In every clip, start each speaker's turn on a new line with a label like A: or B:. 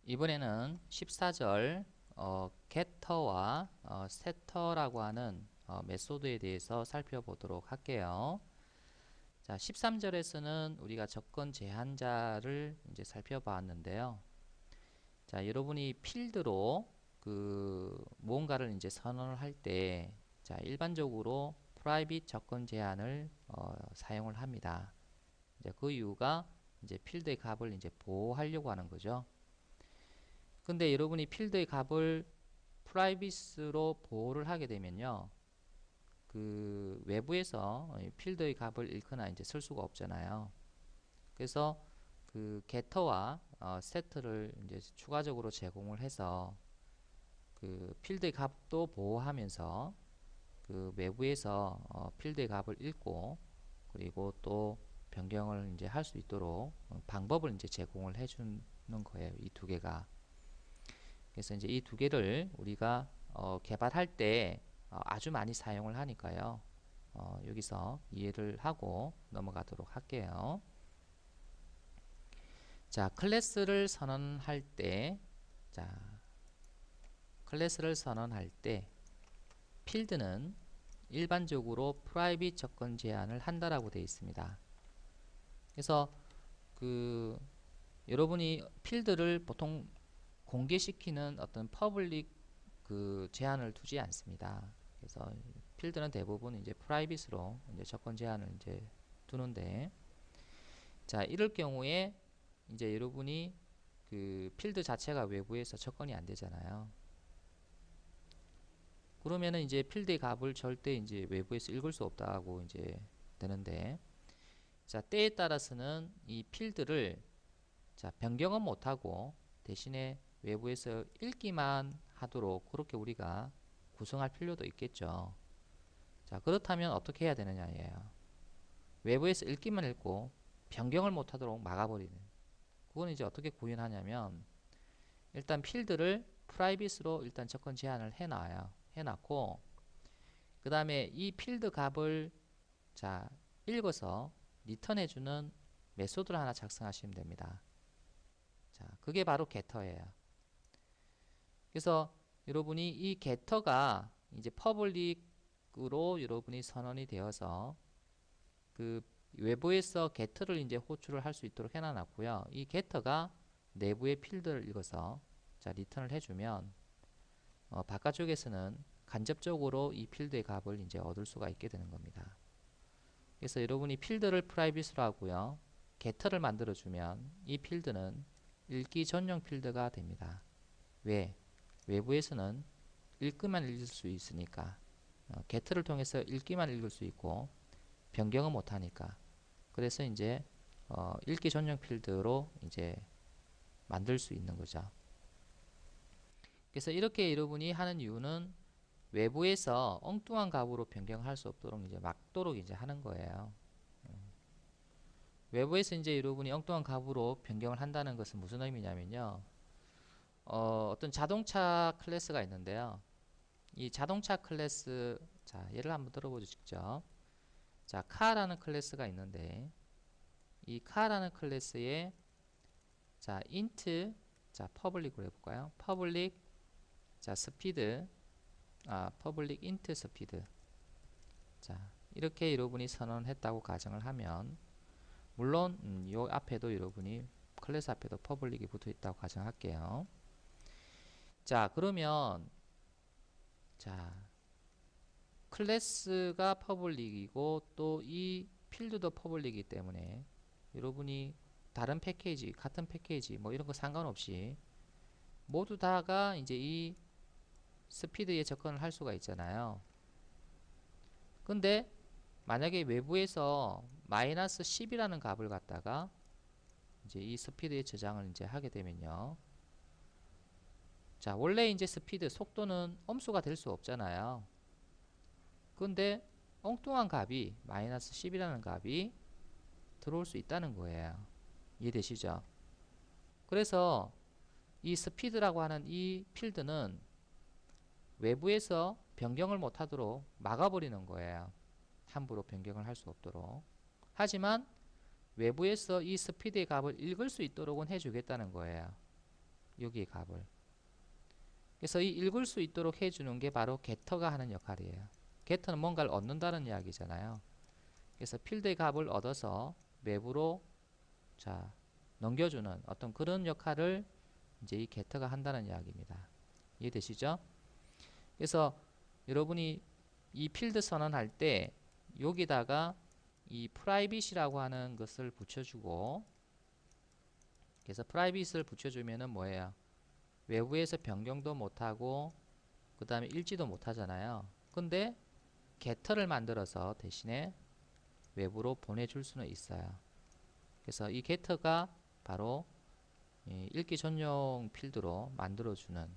A: 이번에는 14절 getter와 setter라고 하는 메소드에 대해서 살펴보도록 할게요. 자, 13절에서는 우리가 접근 제한자를 이제 살펴봤는데요. 자, 여러분이 필드로 무언가를 이제 선언을 할 때, 자, 일반적으로 프라이빗 접근 제한을 사용을 합니다. 이제 그 이유가 이제 필드의 값을 이제 보호하려고 하는 거죠. 근데 여러분이 필드의 값을 프라이빗으로 보호를 하게 되면요, 외부에서 필드의 값을 읽거나 이제 쓸 수가 없잖아요. 그래서 getter와 set를 이제 추가적으로 제공을 해서 필드의 값도 보호하면서 외부에서 필드의 값을 읽고 그리고 또 변경을 이제 할 수 있도록 방법을 이제 제공을 해주는 거예요. 이 두 개가. 그래서 이제 이 두 개를 우리가 개발할 때 아주 많이 사용을 하니까요. 여기서 이해를 하고 넘어가도록 할게요. 자, 클래스를 선언할 때, 자, 클래스를 선언할 때 필드는 일반적으로 프라이빗 접근 제한을 한다라고 되어 있습니다. 그래서 여러분이 필드를 보통 공개시키는 어떤 퍼블릭 제한을 두지 않습니다. 그래서 필드는 대부분 이제 프라이빗으로 이제 접근 제한을 이제 두는데, 자, 이럴 경우에 이제 여러분이 필드 자체가 외부에서 접근이 안 되잖아요. 그러면은 이제 필드의 값을 절대 이제 외부에서 읽을 수 없다고 이제 되는데, 자, 때에 따라서는 이 필드를 자, 변경은 못하고 대신에 외부에서 읽기만 하도록 그렇게 우리가 구성할 필요도 있겠죠. 자, 그렇다면 어떻게 해야 되느냐예요. 외부에서 읽기만 읽고 변경을 못하도록 막아버리는. 그건 이제 어떻게 구현하냐면, 일단 필드를 프라이빗으로 일단 접근 제한을 해놨고, 그 다음에 이 필드 값을 자, 읽어서 리턴해주는 메소드를 하나 작성하시면 됩니다. 자, 그게 바로 getter예요. 그래서 여러분이 이 getter가 이제 퍼블릭으로 여러분이 선언이 되어서 외부에서 getter를 이제 호출을 할 수 있도록 해놔놨고요. 이 getter가 내부의 필드를 읽어서 자, 리턴을 해주면 바깥쪽에서는 간접적으로 이 필드의 값을 이제 얻을 수가 있게 되는 겁니다. 그래서 여러분이 필드를 프라이빗으로 하고요. getter를 만들어주면 이 필드는 읽기 전용 필드가 됩니다. 왜? 외부에서는 읽기만 읽을 수 있으니까. get를 통해서 읽기만 읽을 수 있고 변경은 못하니까. 그래서 이제 읽기 전용 필드로 이제 만들 수 있는 거죠. 그래서 이렇게 여러분이 하는 이유는 외부에서 엉뚱한 값으로 변경할 수 없도록 이제 막도록 이제 하는 거예요. 외부에서 이제 여러분이 엉뚱한 값으로 변경을 한다는 것은 무슨 의미냐면요. 어떤 자동차 클래스가 있는데요. 이 자동차 클래스, 자, 예를 한번 들어보죠, 직접. 자, 카라는 클래스가 있는데, 이 카라는 클래스에, 자, int, 자, public으로 해볼까요? public, 자, speed, public int speed. 자, 이렇게 여러분이 선언했다고 가정을 하면, 물론, 요 앞에도 여러분이, 클래스 앞에도 public이 붙어 있다고 가정할게요. 자, 그러면, 자, 클래스가 퍼블릭이고 또 이 필드도 퍼블릭이기 때문에 여러분이 다른 패키지, 같은 패키지 뭐 이런 거 상관없이 모두 다가 이제 이 스피드에 접근을 할 수가 있잖아요. 근데 만약에 외부에서 마이너스 10이라는 값을 갖다가 이제 이 스피드에 저장을 이제 하게 되면요. 자, 원래 이제 스피드, 속도는 엄수가 될 수 없잖아요. 근데 엉뚱한 값이 마이너스 10이라는 값이 들어올 수 있다는 거예요. 이해되시죠? 그래서 이 스피드라고 하는 이 필드는 외부에서 변경을 못하도록 막아버리는 거예요. 함부로 변경을 할 수 없도록. 하지만 외부에서 이 스피드의 값을 읽을 수 있도록은 해주겠다는 거예요. 여기에 값을. 그래서 이 읽을 수 있도록 해주는 게 바로 getter가 하는 역할이에요. getter는 뭔가를 얻는다는 이야기잖아요. 그래서 필드의 값을 얻어서 맵으로 자 넘겨주는 어떤 그런 역할을 이제 이 getter가 한다는 이야기입니다. 이해되시죠? 그래서 여러분이 이 필드 선언할 때 여기다가 이 private이라고 하는 것을 붙여주고, 그래서 private를 붙여주면은 뭐예요? 외부에서 변경도 못하고 그 다음에 읽지도 못하잖아요. 근데 getter를 만들어서 대신에 외부로 보내줄 수는 있어요. 그래서 이 getter가 바로 읽기 전용 필드로 만들어주는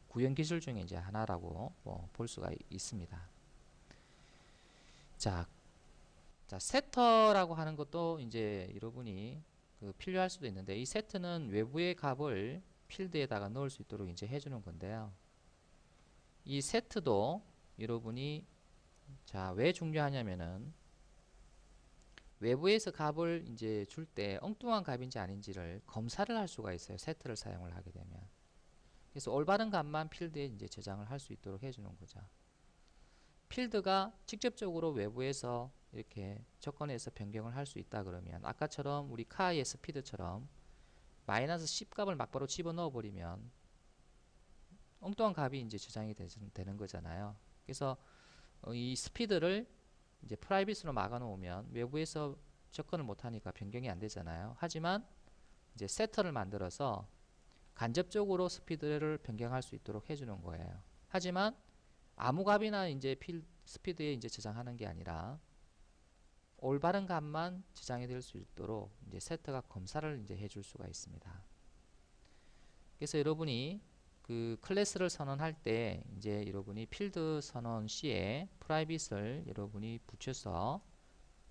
A: 구현 기술 중에 이제 하나라고 볼 수가 있습니다. 자, 세터라고 하는 것도 이제 여러분이 필요할 수도 있는데, 이 세트는 외부의 값을 필드에다가 넣을 수 있도록 이제 해주는 건데요. 이 세트도 여러분이 왜 중요하냐면은 외부에서 값을 이제 줄 때 엉뚱한 값인지 아닌지를 검사를 할 수가 있어요. 세트를 사용을 하게 되면. 그래서 올바른 값만 필드에 이제 저장을 할 수 있도록 해주는 거죠. 필드가 직접적으로 외부에서 이렇게 접근해서 변경을 할 수 있다 그러면, 아까처럼 우리 카의 스피드처럼 마이너스 10 값을 막바로 집어넣어 버리면 엉뚱한 값이 이제 저장이 되는 거잖아요. 그래서 이 스피드를 이제 프라이빗으로 막아 놓으면 외부에서 접근을 못하니까 변경이 안 되잖아요. 하지만 이제 세터를 만들어서 간접적으로 스피드를 변경할 수 있도록 해주는 거예요. 하지만 아무 값이나 이제 스피드에 이제 저장하는 게 아니라 올바른 값만 저장이 될 수 있도록 이제 세터가 검사를 이제 해줄 수가 있습니다. 그래서 여러분이 클래스를 선언할 때 이제 여러분이 필드 선언 시에 프라이빗을 여러분이 붙여서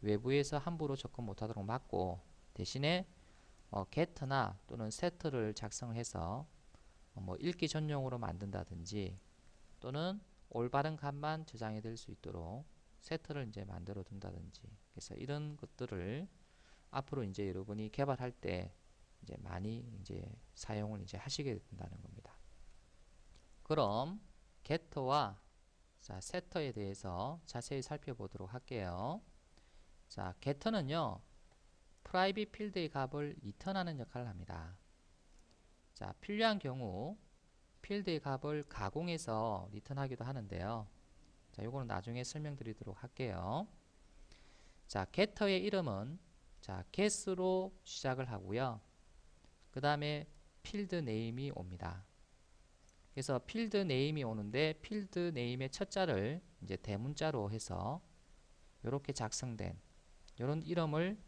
A: 외부에서 함부로 접근 못하도록 막고, 대신에 get나 또는 set를 작성해서 읽기 전용으로 만든다든지, 또는 올바른 값만 저장이 될 수 있도록 세트를 이제 만들어 둔다든지, 그래서 이런 것들을 앞으로 이제 여러분이 개발할 때 이제 많이 이제 사용을 이제 하시게 된다는 겁니다. 그럼 getter와 setter에 대해서 자세히 살펴보도록 할게요. 자, getter는요, private 필드의 값을 리턴하는 역할을 합니다. 자, 필요한 경우 필드의 값을 가공해서 리턴하기도 하는데요. 자, 요거는 나중에 설명드리도록 할게요. 자, getter의 이름은 get로 시작을 하고요. 그 다음에 필드 네임이 옵니다. 그래서 필드 네임이 오는데 필드 네임의 첫 자를 이제 대문자로 해서 이렇게 작성된 이런 이름을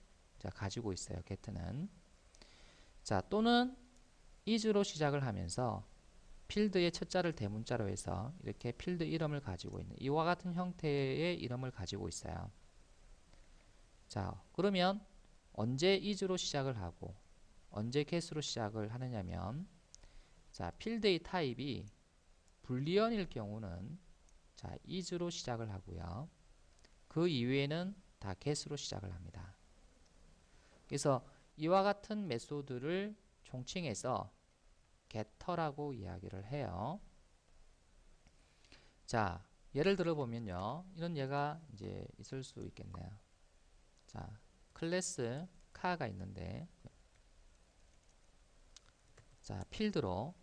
A: 가지고 있어요. get는. 자, 또는 is로 시작을 하면서 필드의 첫 자를 대문자로 해서 이렇게 필드 이름을 가지고 있는 이와 같은 형태의 이름을 가지고 있어요. 자, 그러면 언제 is로 시작을 하고 언제 get으로 시작을 하느냐면, 자, 필드의 타입이 불리언일 경우는 is로 시작을 하고요. 그 이외에는 다 get으로 시작을 합니다. 그래서 이와 같은 메소드를 총칭해서 getter라고 이야기를 해요. 자, 예를 들어 보면요, 이런 예가 이제 있을 수 있겠네요. 자, 클래스 카가 있는데, 자, 필드로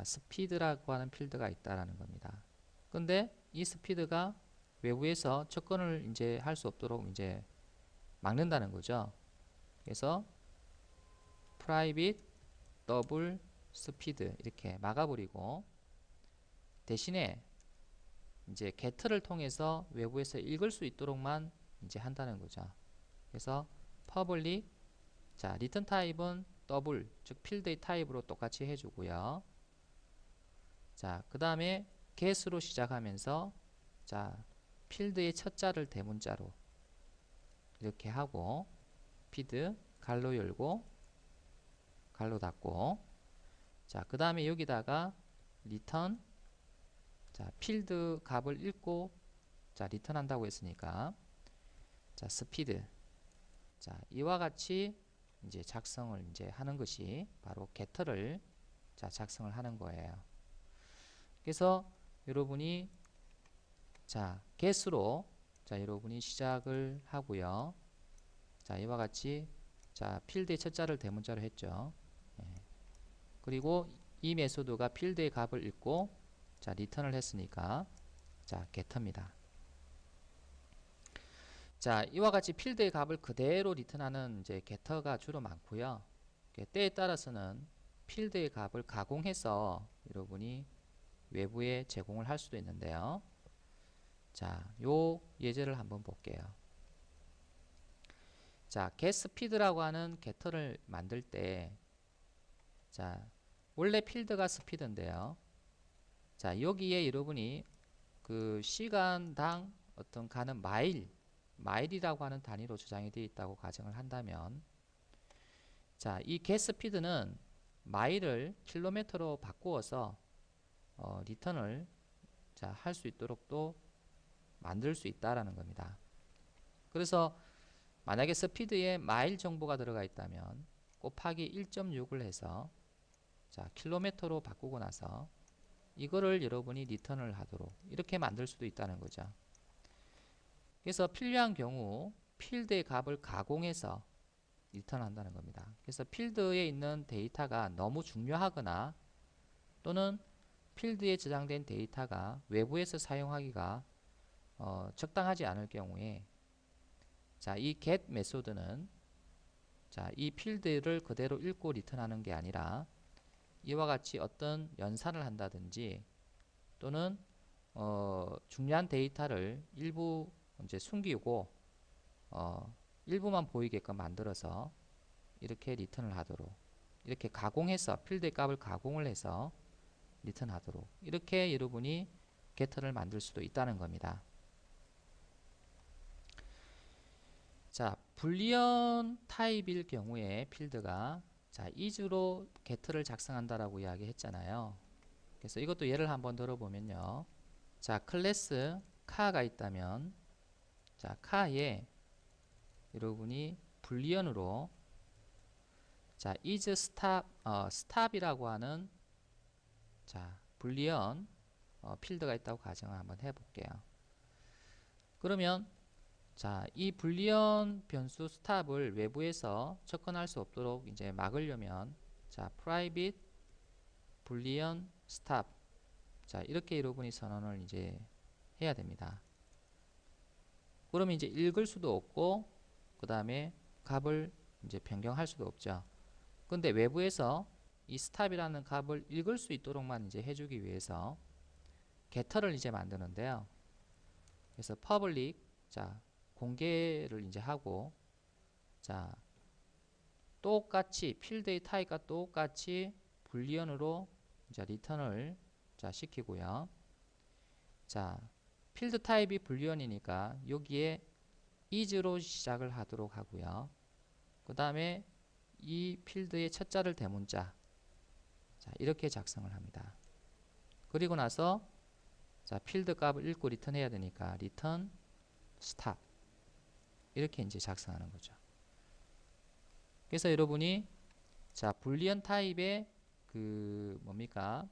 A: 스피드라고 하는 필드가 있다라는 겁니다. 근데 이 스피드가 외부에서 접근을 이제 할 수 없도록 이제 막는다는 거죠. 그래서 private 더블 스피드 이렇게 막아버리고, 대신에 이제 get를 통해서 외부에서 읽을 수 있도록만 이제 한다는 거죠. 그래서 public, 자, return 타입은 더블, 즉 필드의 타입으로 똑같이 해주고요. 자, 그 다음에 get으로 시작하면서 필드의 첫 자를 대문자로 이렇게 하고, feed 갈로 열고 갈로 닫고, 자, 그 다음에 여기다가 return, 필드 값을 읽고 리턴 한다고 했으니까 스피드, 이와 같이 이제 작성을 이제 하는 것이 바로 get를 자 작성을 하는 거예요. 그래서 여러분이 자 get으로 자 여러분이 시작을 하고요. 자 이와 같이 자 필드의 첫 자를 대문자로 했죠. 예. 그리고 이 메소드가 필드의 값을 읽고 자 리턴을 했으니까 자 get입니다. 자 이와 같이 필드의 값을 그대로 리턴하는 이제 get가 주로 많고요. 때에 따라서는 필드의 값을 가공해서 여러분이 외부에 제공을 할 수도 있는데요. 자, 요 예제를 한번 볼게요. 자, getSpeed라고 하는 getter를 만들 때, 자, 원래 필드가 스피드인데요. 자, 여기에 여러분이 그 시간당 어떤 가는 마일이라고 하는 단위로 저장이 되어 있다고 가정을 한다면, 자, 이 getSpeed는 마일을 킬로미터로 바꾸어서 리턴을 자, 할 수 있도록 또 만들 수 있다라는 겁니다. 그래서 만약에 스피드에 마일 정보가 들어가 있다면 곱하기 1.6을 해서 자 킬로미터로 바꾸고 나서 이거를 여러분이 리턴을 하도록 이렇게 만들 수도 있다는 거죠. 그래서 필요한 경우 필드의 값을 가공해서 리턴한다는 겁니다. 그래서 필드에 있는 데이터가 너무 중요하거나 또는 필드에 저장된 데이터가 외부에서 사용하기가 적당하지 않을 경우에 자, 이 get 메소드는 자, 이 필드를 그대로 읽고 리턴하는 게 아니라 이와 같이 어떤 연산을 한다든지 또는 중요한 데이터를 일부 이제 숨기고 일부만 보이게끔 만들어서 이렇게 리턴을 하도록 이렇게 가공해서 필드의 값을 가공을 해서 리턴하도록 이렇게 여러분이 getter를 만들 수도 있다는 겁니다. 자, 불리언 타입일 경우에 필드가 자, is로 get를 작성한다라고 이야기했잖아요. 그래서 이것도 예를 한번 들어보면요. 자, 클래스 car가 있다면 자, car에 여러분이 불리언으로 자, is stop이라고 하는 자, 불리언 필드가 있다고 가정을 한번 해볼게요. 그러면 자, 이 불리언 변수 스탑을 외부에서 접근할 수 없도록 이제 막으려면 자, private 불리언 스탑 자, 이렇게 여러분이 선언을 이제 해야 됩니다. 그러면 이제 읽을 수도 없고 그 다음에 값을 이제 변경할 수도 없죠. 근데 외부에서 이 스탑이라는 값을 읽을 수 있도록만 이제 해주기 위해서 getter를 이제 만드는데요. 그래서 public 자 공개를 이제 하고 자 똑같이 필드의 타입과 똑같이 불리언으로 이제 리턴을 자 시키고요. 자 필드 타입이 불리언이니까 여기에 is로 시작을 하도록 하고요. 그 다음에 이 필드의 첫 자를 대문자 자 이렇게 작성을 합니다. 그리고 나서 자 필드 값을 읽고 리턴해야 되니까 리턴 스탑 이렇게 이제 작성하는 거죠. 그래서 여러분이 자 불리언 타입의 그 뭡니까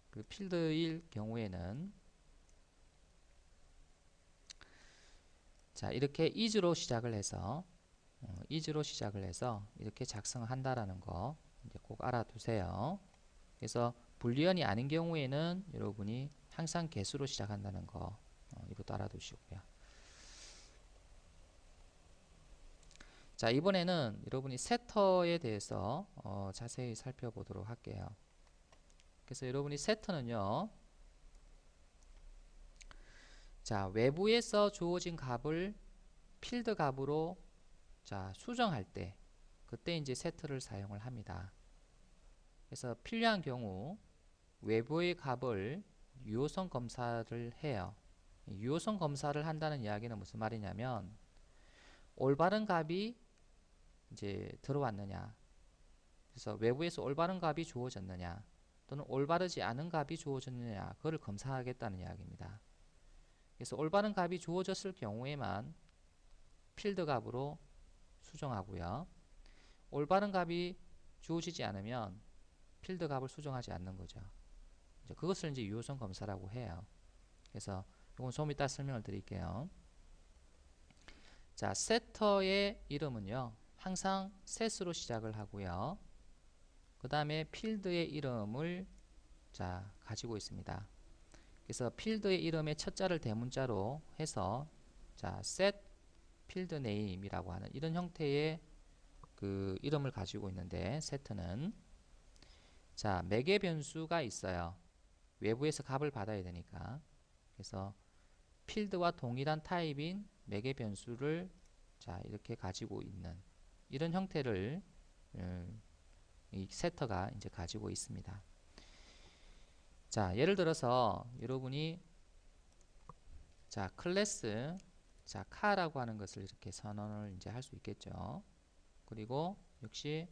A: 그 필드일 경우에는 자 이렇게 is로 시작을 해서 이렇게 작성을 한다라는 거 이제 꼭 알아두세요. 그래서 불리언이 아닌 경우에는 여러분이 항상 개수로 시작한다는 거 이것도 알아두시고요. 자 이번에는 여러분이 세터에 대해서 자세히 살펴보도록 할게요. 그래서 여러분이 세터는요 자 외부에서 주어진 값을 필드 값으로 자 수정할 때 그때 이제 세트를 사용을 합니다. 그래서 필요한 경우 외부의 값을 유효성 검사를 해요. 유효성 검사를 한다는 이야기는 무슨 말이냐면 올바른 값이 이제 들어왔느냐 그래서 외부에서 올바른 값이 주어졌느냐 또는 올바르지 않은 값이 주어졌느냐 그걸 검사하겠다는 이야기입니다. 그래서 올바른 값이 주어졌을 경우에만 필드 값으로 수정하고요. 올바른 값이 주어지지 않으면 필드 값을 수정하지 않는 거죠. 이제 그것을 이제 유효성 검사라고 해요. 그래서 이건 좀 이따 설명을 드릴게요. 자, 세터의 이름은요, 항상 set으로 시작을 하고요. 그 다음에 필드의 이름을 자 가지고 있습니다. 그래서 필드의 이름의 첫 자를 대문자로 해서 자 set field name이라고 하는 이런 형태의 그 이름을 가지고 있는데, 세트는 자 매개 변수가 있어요. 외부에서 값을 받아야 되니까. 그래서 필드와 동일한 타입인 매개 변수를 자 이렇게 가지고 있는 이런 형태를 이 세터가 이제 가지고 있습니다. 자 예를 들어서 여러분이 자 클래스 자 카라고 하는 것을 이렇게 선언을 이제 할 수 있겠죠. 그리고 역시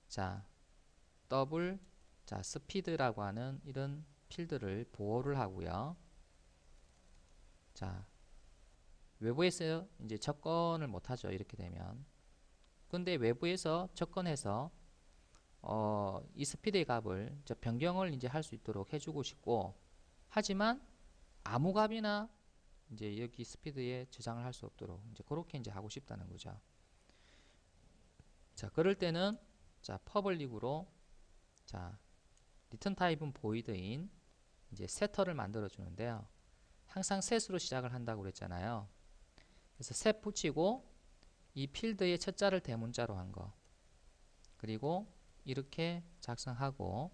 A: 자 더블 자 스피드라고 하는 이런 필드를 보호를 하고요. 자 외부에서 이제 접근을 못하죠. 이렇게 되면. 근데 외부에서 접근해서 이 스피드의 값을 변경을 이제 할 수 있도록 해주고 싶고, 하지만 아무 값이나 이제 여기 스피드에 저장을 할 수 없도록 이제 그렇게 이제 하고 싶다는 거죠. 자 그럴 때는 자 퍼블릭으로 자 리턴 타입은 보이드인 이제 세터를 만들어 주는데요. 항상 set으로 시작을 한다고 그랬잖아요. 그래서 set 붙이고 이 필드의 첫 자를 대문자로 한 거, 그리고 이렇게 작성하고,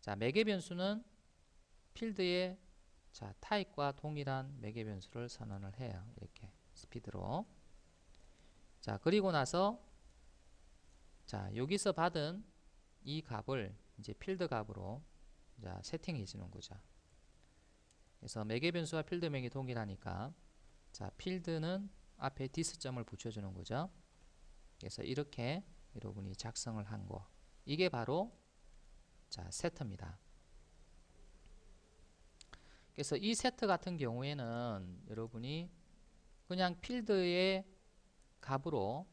A: 자 매개 변수는 필드의 자 타입과 동일한 매개 변수를 선언을 해요. 이렇게 스피드로. 자 그리고 나서 자 여기서 받은 이 값을 이제 필드 값으로 자 세팅해 주는 거죠. 그래서 매개 변수와 필드 명이 동일하니까 자 필드는 앞에 디스점을 붙여주는 거죠. 그래서 이렇게 여러분이 작성을 한 거, 이게 바로 자 세트입니다. 그래서 이 세트 같은 경우에는 여러분이 그냥 필드의 값으로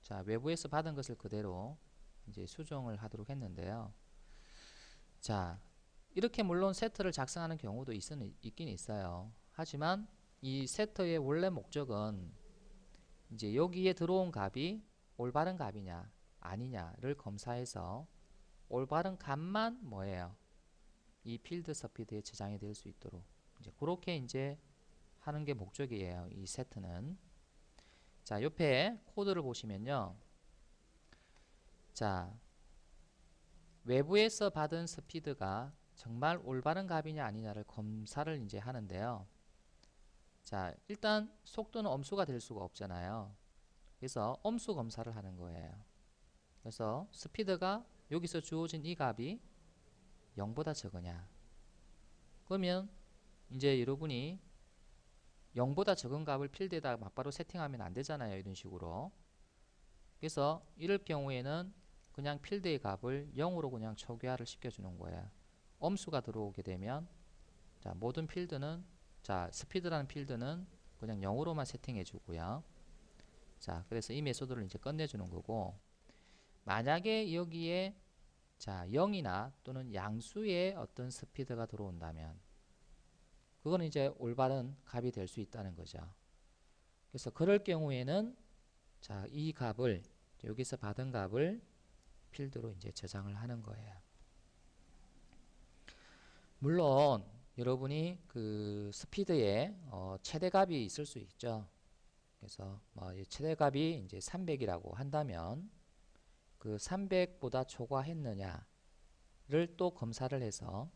A: 자 외부에서 받은 것을 그대로 이제 수정을 하도록 했는데요. 자 이렇게 물론 세트를 작성하는 경우도 있긴 있어요. 하지만 이 세트의 원래 목적은 이제 여기에 들어온 값이 올바른 값이냐 아니냐를 검사해서 올바른 값만 뭐예요? 이 필드 스피드에 저장이 될 수 있도록 이제 그렇게 이제 하는 게 목적이에요. 이 세트는. 자 옆에 코드를 보시면요. 자 외부에서 받은 스피드가 정말 올바른 값이냐 아니냐를 검사를 이제 하는데요. 자 일단 속도는 엄수가 될 수가 없잖아요. 그래서 엄수 검사를 하는 거예요. 그래서 스피드가 여기서 주어진 이 값이 0보다 적으냐, 그러면 이제 여러분이 0보다 적은 값을 필드에다 막바로 세팅하면 안 되잖아요. 이런 식으로. 그래서 이럴 경우에는 그냥 필드의 값을 0으로 그냥 초기화를 시켜주는 거예요. 엄수가 들어오게 되면 자 모든 필드는 자 스피드라는 필드는 그냥 0으로만 세팅해 주고요. 자 그래서 이 메소드를 이제 끝내주는 거고, 만약에 여기에 자 0이나 또는 양수의 어떤 스피드가 들어온다면 그건 이제 올바른 값이 될 수 있다는 거죠. 그래서 그럴 경우에는 자 이 값을 여기서 받은 값을 필드로 이제 저장을 하는 거예요. 물론 여러분이 그 스피드에 최대값이 있을 수 있죠. 그래서 뭐 최대값이 이제 300이라고 한다면 그 300보다 초과했느냐를 또 검사를 해서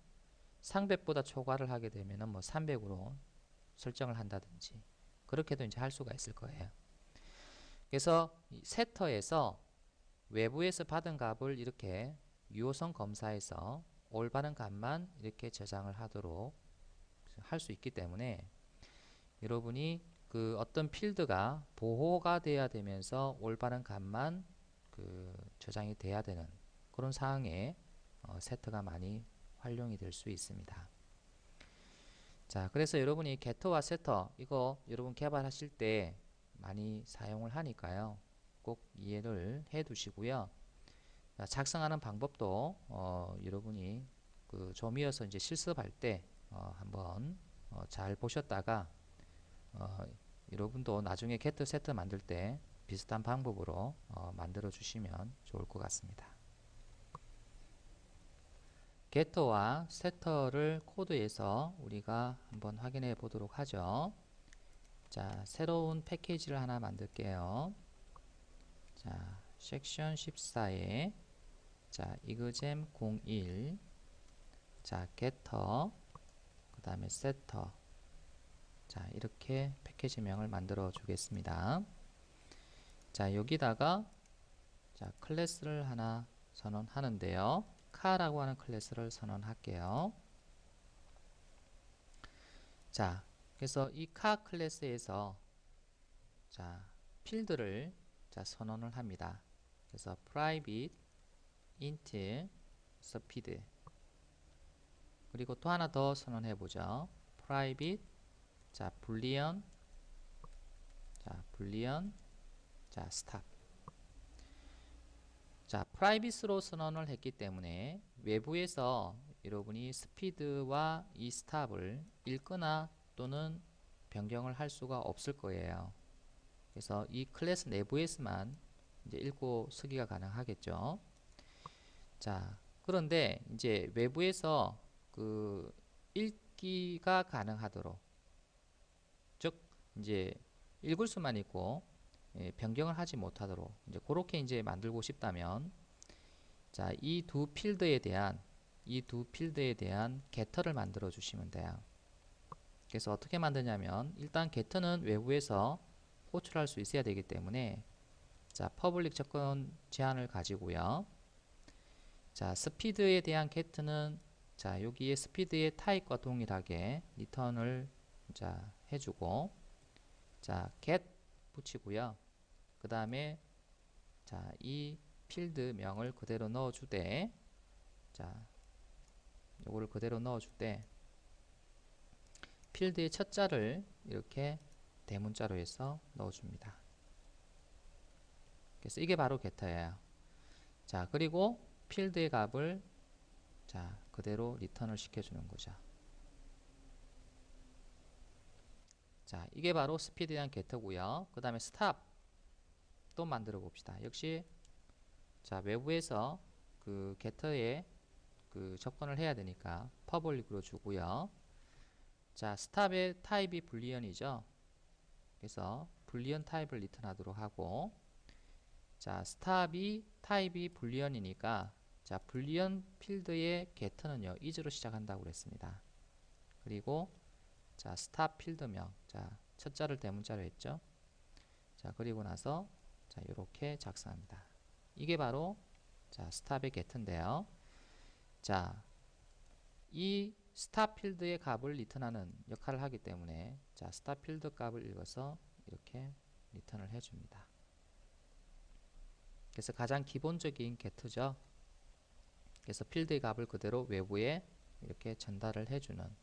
A: 300보다 초과를 하게 되면은 뭐 300으로 설정을 한다든지 그렇게도 이제 할 수가 있을 거예요. 그래서 이 세터에서 외부에서 받은 값을 이렇게 유효성 검사해서 올바른 값만 이렇게 저장을 하도록 할 수 있기 때문에 여러분이 그 어떤 필드가 보호가 돼야 되면서 올바른 값만 그 저장이 돼야 되는 그런 상황에 세터가 많이 활용이 될 수 있습니다. 자 그래서 여러분이 게터와 세터 이거 여러분 개발하실 때 많이 사용을 하니까요. 꼭 이해를 해 두시고요. 작성하는 방법도 여러분이 좀 이어서 이제 실습할 때 한번 잘 보셨다가 여러분도 나중에 게트 세트 만들 때 비슷한 방법으로 만들어 주시면 좋을 것 같습니다. 게터와 세터를 코드에서 우리가 한번 확인해 보도록 하죠. 자, 새로운 패키지를 하나 만들게요. 자, 섹션 14에 자, 이그잼 01 자, getter 그 다음에 setter 자, 이렇게 패키지명을 만들어 주겠습니다. 자, 여기다가 자, 클래스를 하나 선언하는데요. 카라고 하는 클래스를 선언할게요. 자, 그래서 이 카 클래스에서 자, 필드를 자, 선언을 합니다. 그래서 private int speed 그리고 또 하나 더 선언해 보죠. private 자, boolean 자, stop 자, private로 선언을 했기 때문에 외부에서 여러분이 스피드와 이 스탑을 읽거나 또는 변경을 할 수가 없을 거예요. 그래서 이 클래스 내부에서만 이제 읽고 쓰기가 가능하겠죠. 자, 그런데 이제 외부에서 그 읽기가 가능하도록, 즉 이제 읽을 수만 있고 변경을 하지 못하도록 이제 그렇게 이제 만들고 싶다면, 자, 이 두 필드에 대한 getter를 만들어 주시면 돼요. 그래서 어떻게 만드냐면, 일단 getter는 외부에서 호출할 수 있어야 되기 때문에 자, 퍼블릭 접근 제한을 가지고요. 자, 스피드에 대한 get는 자, 여기에 스피드의 타입과 동일하게 리턴을 자, 해주고, 자, get 붙이고요. 그 다음에 자, 이 필드 명을 그대로 넣어주되, 자, 요거를 그대로 넣어주되 필드의 첫 자를 이렇게 대문자로 해서 넣어줍니다. 그래서 이게 바로 getter예요. 자, 그리고 필드의 값을 자, 그대로 리턴을 시켜주는 거죠. 자, 이게 바로 스피드에 대한 getter고요. 그 다음에 stop 또 만들어 봅시다. 역시 자, 외부에서 그 getter에 그 접근을 해야 되니까 퍼블릭으로 주고요. 자, stop의 타입이 불리언이죠. 그래서 불리언 타입을 리턴하도록 하고, 자, stop이 타입이 불리언이니까 자, 불리언 필드의 get는요 is로 시작한다고 그랬습니다. 그리고 자, stop 필드명 자, 첫 자를 대문자로 했죠. 자, 그리고 나서 자, 이렇게 작성합니다. 이게 바로 자, stop의 get인데요. 자, 이 stop 필드의 값을 리턴하는 역할을 하기 때문에 자, stop 필드 값을 읽어서 이렇게 리턴을 해줍니다. 그래서 가장 기본적인 get죠. 그래서 필드의 값을 그대로 외부에 이렇게 전달을 해주는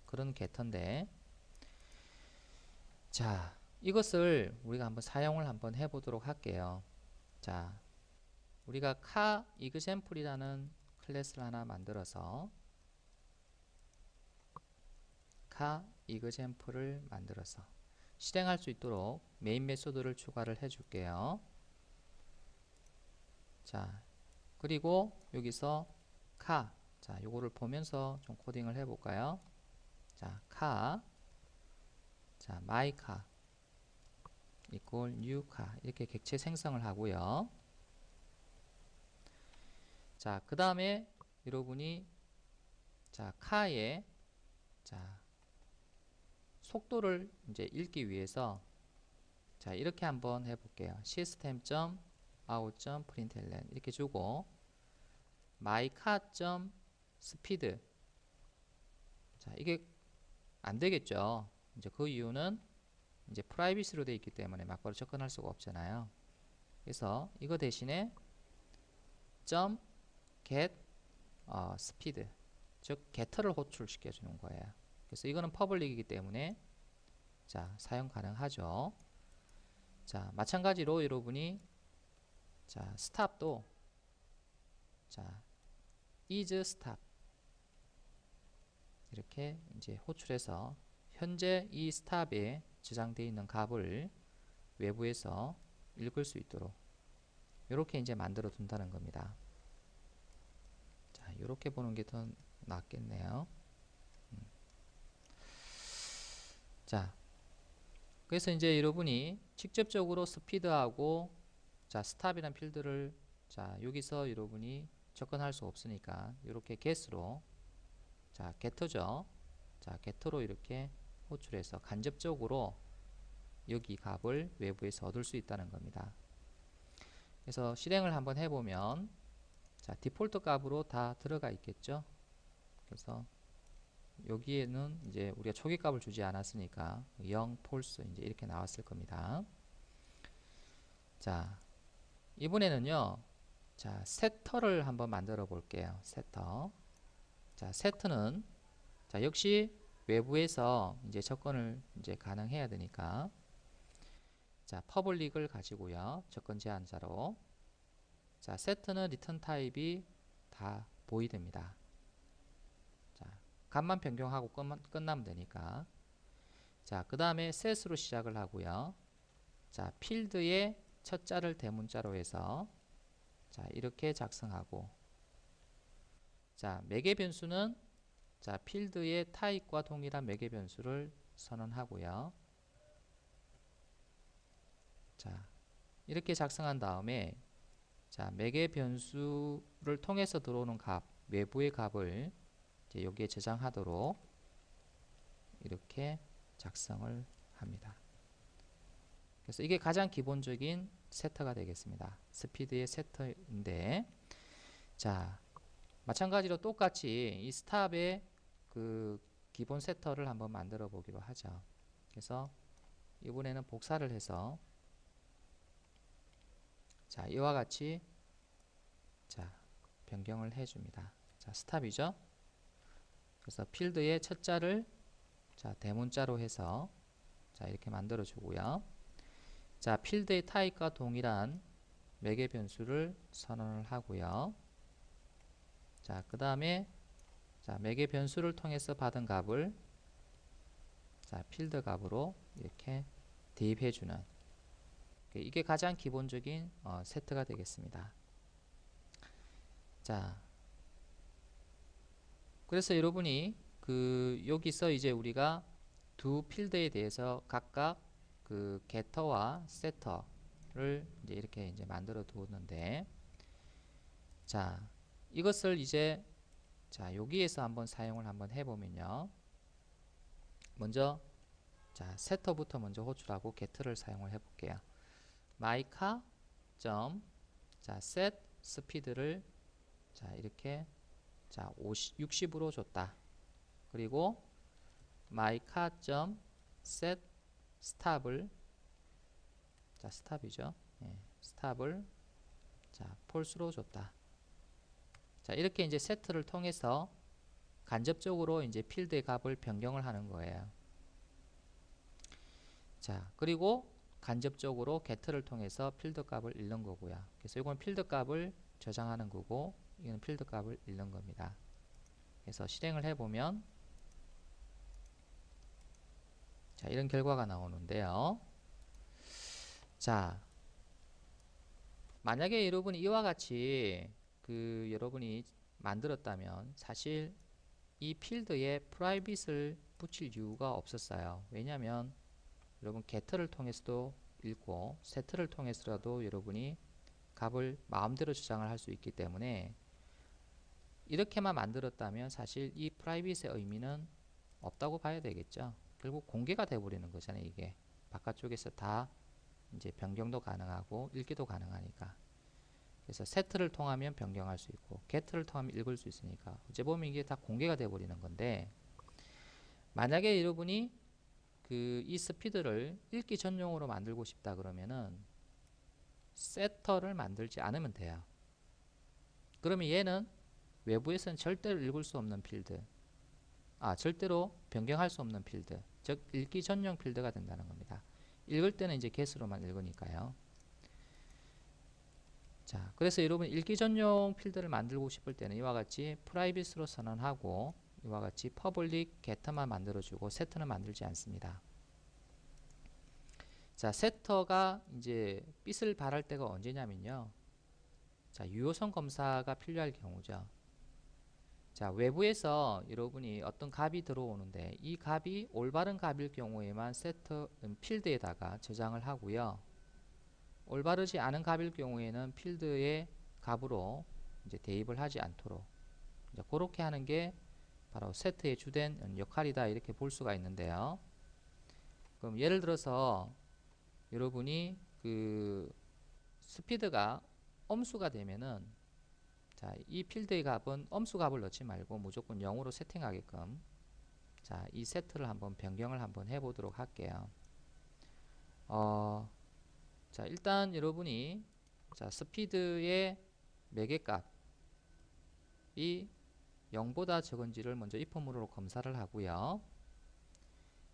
A: 그런 get인데, 자, 이것을 우리가 한번 사용을 한번 해보도록 할게요. 자, 우리가 카 example이라는 클래스를 하나 만들어서 카 example을 만들어서 실행할 수 있도록 메인 메소드를 추가를 해줄게요. 자, 그리고 여기서 카, 자, 요거를 보면서 좀 코딩을 해볼까요? 자, 카, 자, my car equal new car 이렇게 객체 생성을 하고요. 자, 그 다음에 여러분이 자, 카의 자, 속도를 이제 읽기 위해서 자, 이렇게 한번 해볼게요. system.out.println 이렇게 주고 mycar.speed 자, 이게 안 되겠죠. 이제 그 이유는 이제 프라이빗으로 되어 있기 때문에 막바로 접근할 수가 없잖아요. 그래서 이거 대신에 .get speed 즉 getter를 호출시켜 주는 거예요. 그래서 이거는 퍼블릭이기 때문에 자, 사용 가능하죠. 자, 마찬가지로 여러분이 자, 스탑도 자, is stop 이렇게 이제 호출해서 현재 이 스탑에 저장되어 있는 값을 외부에서 읽을 수 있도록 이렇게 이제 만들어 둔다는 겁니다. 자, 이렇게 보는 게 더 낫겠네요. 자, 그래서 이제 여러분이 직접적으로 스피드하고 자, 스탑이란 필드를 자, 여기서 여러분이 접근할 수 없으니까 이렇게 get으로 자, get터죠. 자, get터로 이렇게 호출해서 간접적으로 여기 값을 외부에서 얻을 수 있다는 겁니다. 그래서 실행을 한번 해보면 자, 디폴트 값으로 다 들어가 있겠죠. 그래서 여기에는 이제 우리가 초기 값을 주지 않았으니까 0, false 이제 이렇게 나왔을 겁니다. 자, 이번에는요. 자, 세터를 한번 만들어 볼게요. 세터. 자, 세트는 자, 역시 외부에서 이제 접근을 이제 가능해야 되니까 자, 퍼블릭을 가지고요. 접근 제한자로 자, 세트는 리턴 타입이 다 보이됩니다. 자, 값만 변경하고 끝나면 되니까 자, 그 다음에 set으로 시작을 하고요. 자, 필드의 첫 자를 대문자로 해서 자, 이렇게 작성하고 자, 매개 변수는 자, 필드의 타입과 동일한 매개 변수를 선언하고요. 자, 이렇게 작성한 다음에 자, 매개 변수를 통해서 들어오는 값, 외부의 값을 이제 여기에 저장하도록 이렇게 작성을 합니다. 그래서 이게 가장 기본적인 세터가 되겠습니다. 스피드의 세터인데 자, 마찬가지로 똑같이 이 스탑의 그 기본 세터를 한번 만들어 보기로 하죠. 그래서 이번에는 복사를 해서 자, 이와 같이 자, 변경을 해줍니다. 자, 스탑이죠. 그래서 필드의 첫 자를 자, 대문자로 해서 자, 이렇게 만들어 주고요. 자, 필드의 타입과 동일한 매개 변수를 선언을 하고요. 자, 그 다음에 자, 매개 변수를 통해서 받은 값을 자, 필드 값으로 이렇게 대입해 주는 이게 가장 기본적인 세트가 되겠습니다. 자, 그래서 여러분이 그 여기서 이제 우리가 두 필드에 대해서 각각 그 getter와 setter를 이제 이렇게 이제 만들어 두었는데 자, 이것을 이제 자, 여기에서 한번 사용을 한번 해보면요. 먼저 자, setter부터 먼저 호출하고 get를 사용을 해볼게요. mycar 자, set speed를 자, 이렇게 자, 60으로 줬다. 그리고 mycar set stop을 자, stop이죠. 예, stop을 자, false로 줬다. 자, 이렇게 이제 세트를 통해서 간접적으로 이제 필드의 값을 변경을 하는 거예요. 자, 그리고 간접적으로 get를 통해서 필드 값을 읽는 거고요. 그래서 이건 필드 값을 저장하는 거고 이건 필드 값을 읽는 겁니다. 그래서 실행을 해보면 자, 이런 결과가 나오는데요. 자, 만약에 여러분이 이와 같이 그 여러분이 만들었다면 사실 이 필드에 프라이빗을 붙일 이유가 없었어요. 왜냐하면 여러분 get를 통해서도 읽고 set를 통해서라도 여러분이 값을 마음대로 저장을 할 수 있기 때문에 이렇게만 만들었다면 사실 이 프라이빗의 의미는 없다고 봐야 되겠죠. 결국 공개가 되어버리는 거잖아요. 이게 바깥쪽에서 다 이제 변경도 가능하고 읽기도 가능하니까. 그래서 set를 통하면 변경할 수 있고 get를 통하면 읽을 수 있으니까 어째 보면 이게 다 공개가 되어버리는 건데 만약에 여러분이 그 이 스피드를 읽기 전용으로 만들고 싶다 그러면은 setter를 만들지 않으면 돼요. 그러면 얘는 외부에서는 절대로 읽을 수 없는 필드, 절대로 변경할 수 없는 필드, 즉 읽기 전용 필드가 된다는 겁니다. 읽을 때는 이제 get으로만 읽으니까요. 자, 그래서 여러분 읽기 전용 필드를 만들고 싶을 때는 이와 같이 프라이빗으로 선언하고 이와 같이 퍼블릭 게터만 만들어주고 세터는 만들지 않습니다. 자, 세터가 이제 빛을 발할 때가 언제냐면요. 자, 유효성 검사가 필요할 경우죠. 자, 외부에서 여러분이 어떤 값이 들어오는데 이 값이 올바른 값일 경우에만 세터 필드에다가 저장을 하고요. 올바르지 않은 값일 경우에는 필드의 값으로 이제 대입을 하지 않도록 이제 그렇게 하는 게 바로 세트의 주된 역할이다 이렇게 볼 수가 있는데요. 그럼 예를 들어서 여러분이 그 스피드가 엄수가 되면은 자, 이 필드의 값은 엄수 값을 넣지 말고 무조건 0으로 세팅하게끔 자, 이 세트를 한번 변경을 한번 해보도록 할게요. 자, 일단 여러분이 자, 스피드의 매개값이 0보다 적은지를 먼저 if문으로 검사를 하고요.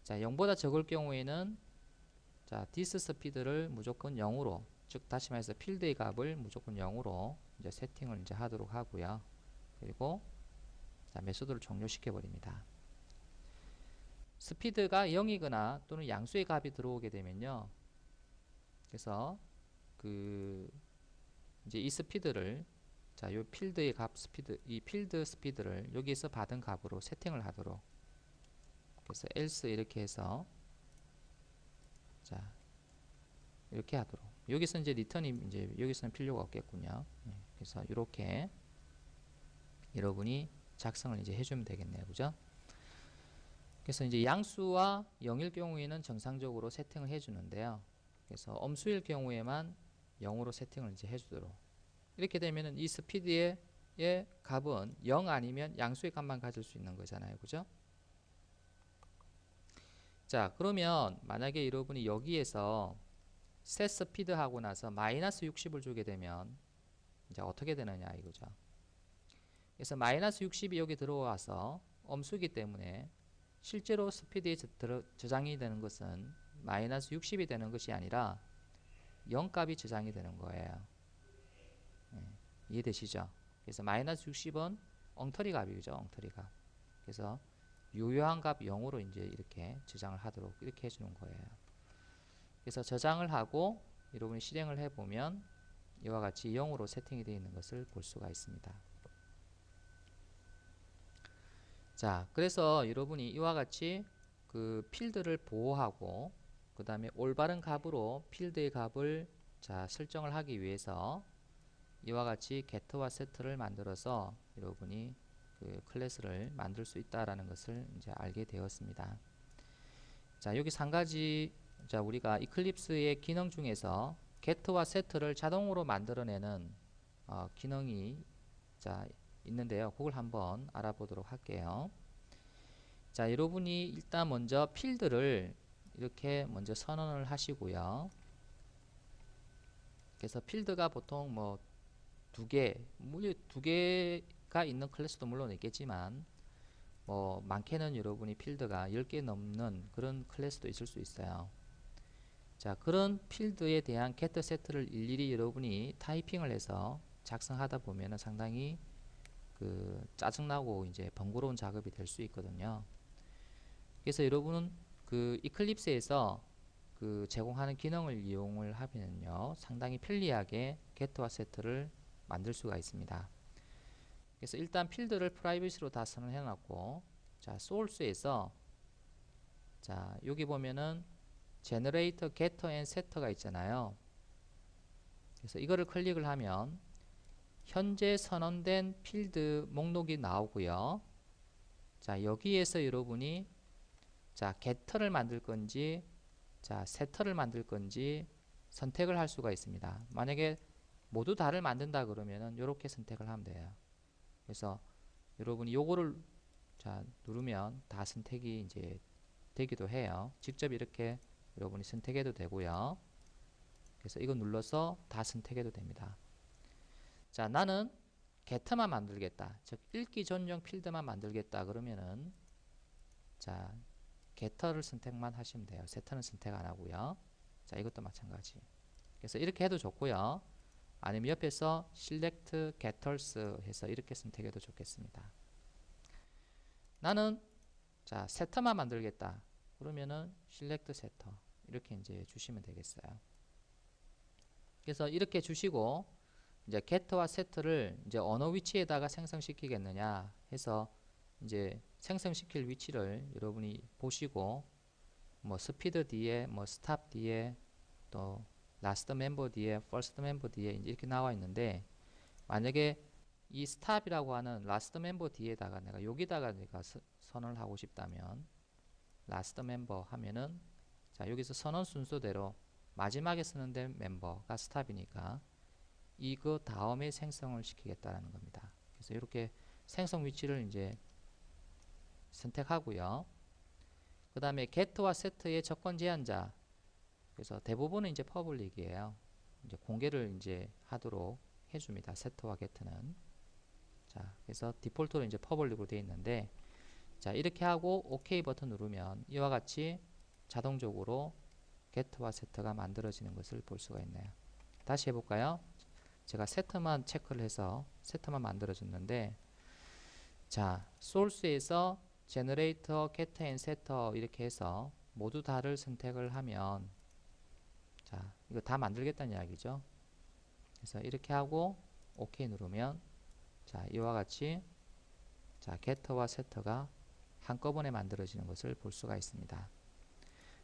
A: 자, 0보다 적을 경우에는 자, this 스피드를 무조건 0으로 즉 다시 말해서 필드의 값을 무조건 0으로 이제 세팅을 이제 하도록 하고요. 그리고 자, 메소드를 종료시켜 버립니다. 스피드가 0이거나 또는 양수의 값이 들어오게 되면요. 그래서 그 이제 이 스피드를 자, 요 필드의 값 스피드 이 필드 스피드를 여기서 받은 값으로 세팅을 하도록 그래서 else 이렇게 해서 자, 이렇게 하도록 여기서 이제 리턴이 이제 여기서는 필요가 없겠군요. 그래서 이렇게 여러분이 작성을 이제 해주면 되겠네요. 그죠? 그래서 이제 양수와 0일 경우에는 정상적으로 세팅을 해주는데요. 그래서 엄수일 경우에만 0으로 세팅을 이제 해주도록 이렇게 되면은 이 스피드의 값은 0 아니면 양수의 값만 가질 수 있는 거잖아요. 그죠? 자, 그러면 만약에 여러분이 여기에서 셋 스피드 하고 나서 마이너스 60을 주게 되면 이제 어떻게 되느냐 이거죠. 그래서 마이너스 60이 여기 들어와서 엄수기 때문에 실제로 스피드에 저장이 되는 것은 마이너스 60이 되는 것이 아니라 0값이 저장이 되는 거예요. 이해되시죠? 그래서 마이너스 60은 엉터리 값이죠. 엉터리 값. 그래서 유효한 값 0으로 이제 이렇게 저장을 하도록 이렇게 해주는 거예요. 그래서 저장을 하고 여러분이 실행을 해보면 이와 같이 0으로 세팅이 되어 있는 것을 볼 수가 있습니다. 자, 그래서 여러분이 이와 같이 그 필드를 보호하고 그 다음에 올바른 값으로 필드의 값을 자 설정을 하기 위해서 이와 같이 get와 set를 만들어서 여러분이 그 클래스를 만들 수 있다라는 것을 이제 알게 되었습니다. 자, 여기 한 가지 자 우리가 이클립스의 기능 중에서 get와 set를 자동으로 만들어내는 기능이 자 있는데요. 그걸 한번 알아보도록 할게요. 자, 여러분이 일단 먼저 필드를 이렇게 먼저 선언을 하시고요. 그래서 필드가 보통 뭐 두 개가 있는 클래스도 물론 있겠지만 뭐 많게는 여러분이 필드가 10개 넘는 그런 클래스도 있을 수 있어요. 자, 그런 필드에 대한 get set를 일일이 여러분이 타이핑을 해서 작성하다 보면은 상당히 그 짜증나고 이제 번거로운 작업이 될 수 있거든요. 그래서 여러분은 그 이클립스에서 그 제공하는 기능을 이용을 하면요 상당히 편리하게 get와 set를 만들 수가 있습니다. 그래서 일단 필드를 프라이빗으로 다 선언해 놨고 자 소urce에서 자 여기 보면은 generator, getter and setter가 있잖아요. 그래서 이거를 클릭을 하면 현재 선언된 필드 목록이 나오고요. 자 여기에서 여러분이 자 getter를 만들 건지 자 setter를 만들 건지 선택을 할 수가 있습니다. 만약에 모두 다를 만든다 그러면은 이렇게 선택을 하면 돼요. 그래서 여러분이 요거를 자 누르면 다 선택이 이제 되기도 해요. 직접 이렇게 여러분이 선택해도 되고요. 그래서 이거 눌러서 다 선택해도 됩니다. 자 나는 get만 만들겠다. 즉 읽기 전용 필드만 만들겠다 그러면은 자 getter를 선택만 하시면 돼요. setter는 선택 안 하고요. 자 이것도 마찬가지. 그래서 이렇게 해도 좋고요. 아니면 옆에서 select getters 해서 이렇게 선택해도 좋겠습니다. 나는 자 세터만 만들겠다. 그러면은 select setter 이렇게 이제 주시면 되겠어요. 그래서 이렇게 주시고 이제 get와 set를 이제 어느 위치에다가 생성시키겠느냐 해서 이제 생성시킬 위치를 여러분이 보시고 뭐 스피드 뒤에 뭐 스탑 뒤에 또 라스트 멤버 뒤에 퍼스트 멤버 뒤에 이렇게 나와 있는데 만약에 이 스탑이라고 하는 라스트 멤버 뒤에다가 내가 여기다가 내가 선언을 하고 싶다면 라스트 멤버 하면은 자 여기서 선언 순서대로 마지막에 쓰는 멤버가 스탑이니까 이거 다음에 생성을 시키겠다라는 겁니다. 그래서 이렇게 생성 위치를 이제 선택하고요. 그 다음에 get와 set의 조건 제한자. 그래서 대부분은 이제 퍼블릭이에요. 이제 공개를 이제 하도록 해줍니다. set와 get는. 자, 그래서 디폴트로 이제 퍼블릭으로 되어 있는데, 자, 이렇게 하고 OK 버튼 누르면 이와 같이 자동적으로 get와 set가 만들어지는 것을 볼 수가 있네요. 다시 해볼까요? 제가 set만 체크를 해서 set만 만들어졌는데, 자, source에서 generator, getter, and setter 이렇게 해서 모두 다를 선택을 하면 자, 이거 다 만들겠다는 이야기죠. 그래서 이렇게 하고 OK 누르면 자, 이와 같이 자, getter와 setter가 한꺼번에 만들어지는 것을 볼 수가 있습니다.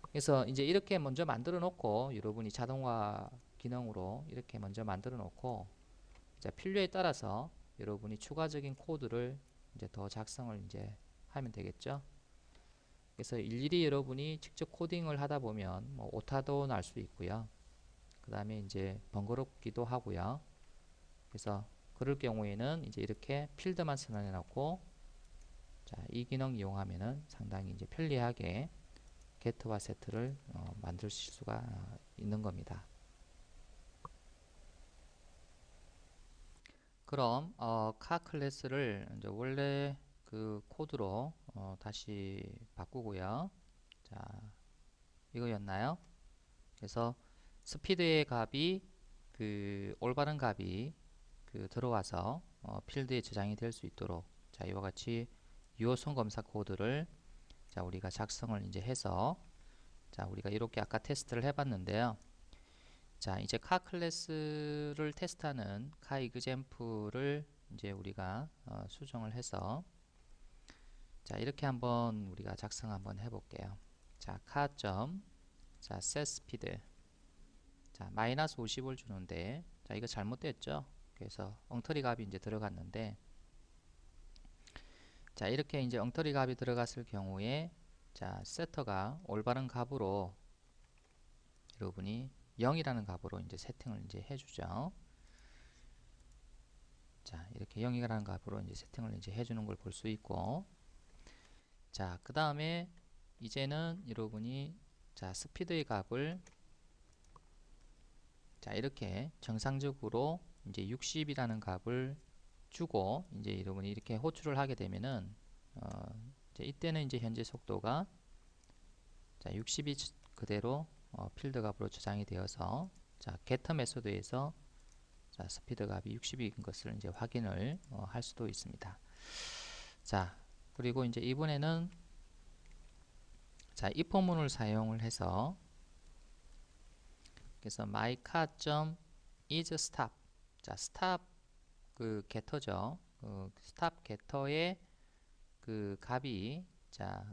A: 그래서 이제 이렇게 먼저 만들어 놓고 여러분이 자동화 기능으로 이렇게 먼저 만들어 놓고 자, 필요에 따라서 여러분이 추가적인 코드를 이제 더 작성을 이제 하면 되겠죠. 그래서 일일이 여러분이 직접 코딩을 하다 보면 뭐 오타도 날 수 있고요. 그 다음에 이제 번거롭기도 하고요. 그래서 그럴 경우에는 이제 이렇게 필드만 선언해 놓고 자, 이 기능 이용하면은 상당히 이제 편리하게 get와 set를 만드실 수가 있는 겁니다. 그럼 car 클래스를 이제 원래 그 코드로 다시 바꾸고요. 자, 이거였나요? 그래서 스피드의 값이 그 올바른 값이 그 들어와서 필드에 저장이 될 수 있도록 자, 이와 같이 유효성 검사 코드를 자, 우리가 작성을 이제 해서 자, 우리가 이렇게 아까 테스트를 해봤는데요. 자, 이제 카 클래스를 테스트하는 카 이그젬플을 이제 우리가 수정을 해서 자, 이렇게 한번 우리가 작성 한번 해볼게요. 자, 카.점 자, set speed 자, 마이너스 50을 주는데 자, 이거 잘못됐죠? 그래서 엉터리 값이 이제 들어갔는데 자, 이렇게 이제 엉터리 값이 들어갔을 경우에 자, 세터가 올바른 값으로 여러분이 0이라는 값으로 이제 세팅을 이제 해주죠. 자, 이렇게 0이라는 값으로 이제 세팅을 이제 해주는 걸 볼 수 있고, 자, 그 다음에 이제는 여러분이 자, 스피드의 값을 자, 이렇게 정상적으로 이제 60이라는 값을 주고 이제 여러분이 이렇게 호출을 하게 되면은 이제 이때는 이제 현재 속도가 자, 60이 그대로 필드 값으로 저장이 되어서 자, getter 메소드에서 자, 스피드 값이 60인 것을 이제 확인을 할 수도 있습니다. 자, 그리고 이제 이번에는 자, if 문을 사용을 해서 그래서 my car.is stop 자, stop 그 getter죠. stop getter의 그 값이 자,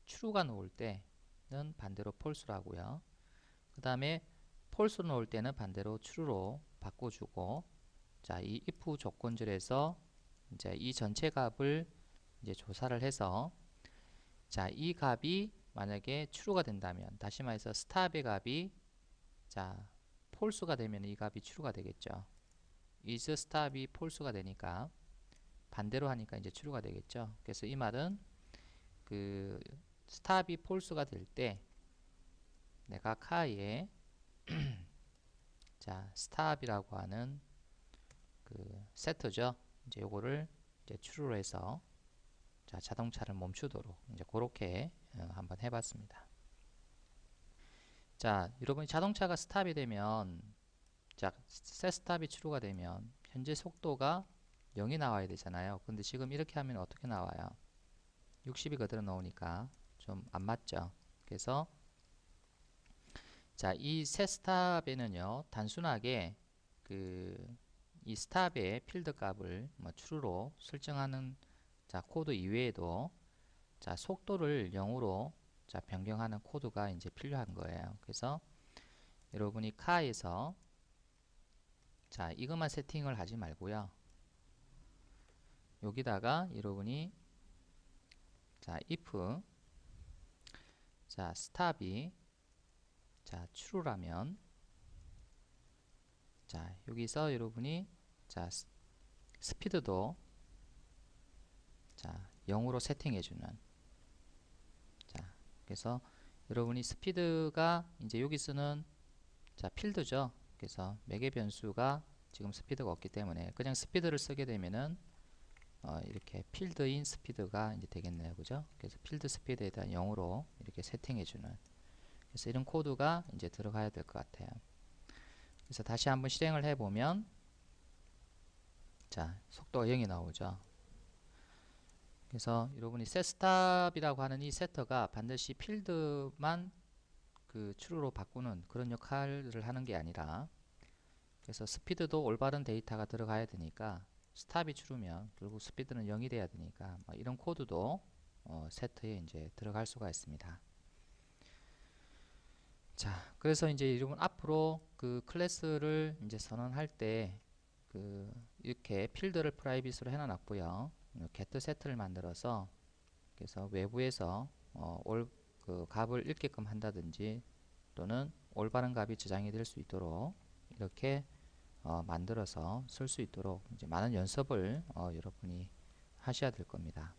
A: true가 나올 때는 반대로 false라고요. 그 다음에 false 나올 때는 반대로 true로 바꿔주고 자, 이 if 조건절에서 이제 이 전체 값을 이제 조사를 해서 자, 이 값이 만약에 true가 된다면 다시 말해서 stop의 값이 자, false가 되면 이 값이 true가 되겠죠. is stop이 false가 되니까 반대로 하니까 이제 true가 되겠죠. 그래서 이 말은 그 stop이 false가 될 때 내가 카에 자, stop이라고 하는 그 세트죠. 이제 요거를 이제 true로 해서 자, 자동차를 멈추도록 이제 그렇게 한번 해봤습니다. 자, 여러분 자동차가 스탑이 되면 자, setStab이 true가 되면 현재 속도가 0이 나와야 되잖아요. 근데 지금 이렇게 하면 어떻게 나와요? 60이 그대로 나오니까 좀 안 맞죠. 그래서 자, 이 setStab에는요 단순하게 그 이 스탑의 필드 값을 뭐 true로 설정하는 자 코드 이외에도 자 속도를 0으로 자 변경하는 코드가 이제 필요한 거예요. 그래서 여러분이 카에서 자 이것만 세팅을 하지 말고요. 여기다가 여러분이 자 if 자 스탑이 자 true라면 자 여기서 여러분이 자 스피드도 자 0으로 세팅해주는 자 그래서 여러분이 스피드가 이제 여기 쓰는 자 필드죠. 그래서 매개 변수가 지금 스피드가 없기 때문에 그냥 스피드를 쓰게 되면은 이렇게 필드인 스피드가 이제 되겠네요. 그죠? 그래서 필드 스피드에 대한 0으로 이렇게 세팅해주는 그래서 이런 코드가 이제 들어가야 될 것 같아요. 그래서 다시 한번 실행을 해보면 자 속도가 0이 나오죠. 그래서 여러분이 setStab이라고 하는 이 세터가 반드시 필드만 그 true로 바꾸는 그런 역할을 하는 게 아니라 그래서 스피드도 올바른 데이터가 들어가야 되니까 스탑이 true면 결국 스피드는 0이 돼야 되니까 뭐 이런 코드도 세트에 이제 들어갈 수가 있습니다. 자, 그래서 이제 여러분 앞으로 그 클래스를 이제 선언할 때 그 이렇게 필드를 프라이빗으로 해놔놨고요. get set를 만들어서 그래서 외부에서 그 값을 읽게끔 한다든지 또는 올바른 값이 저장이 될 수 있도록 이렇게 만들어서 쓸 수 있도록 이제 많은 연습을 여러분이 하셔야 될 겁니다.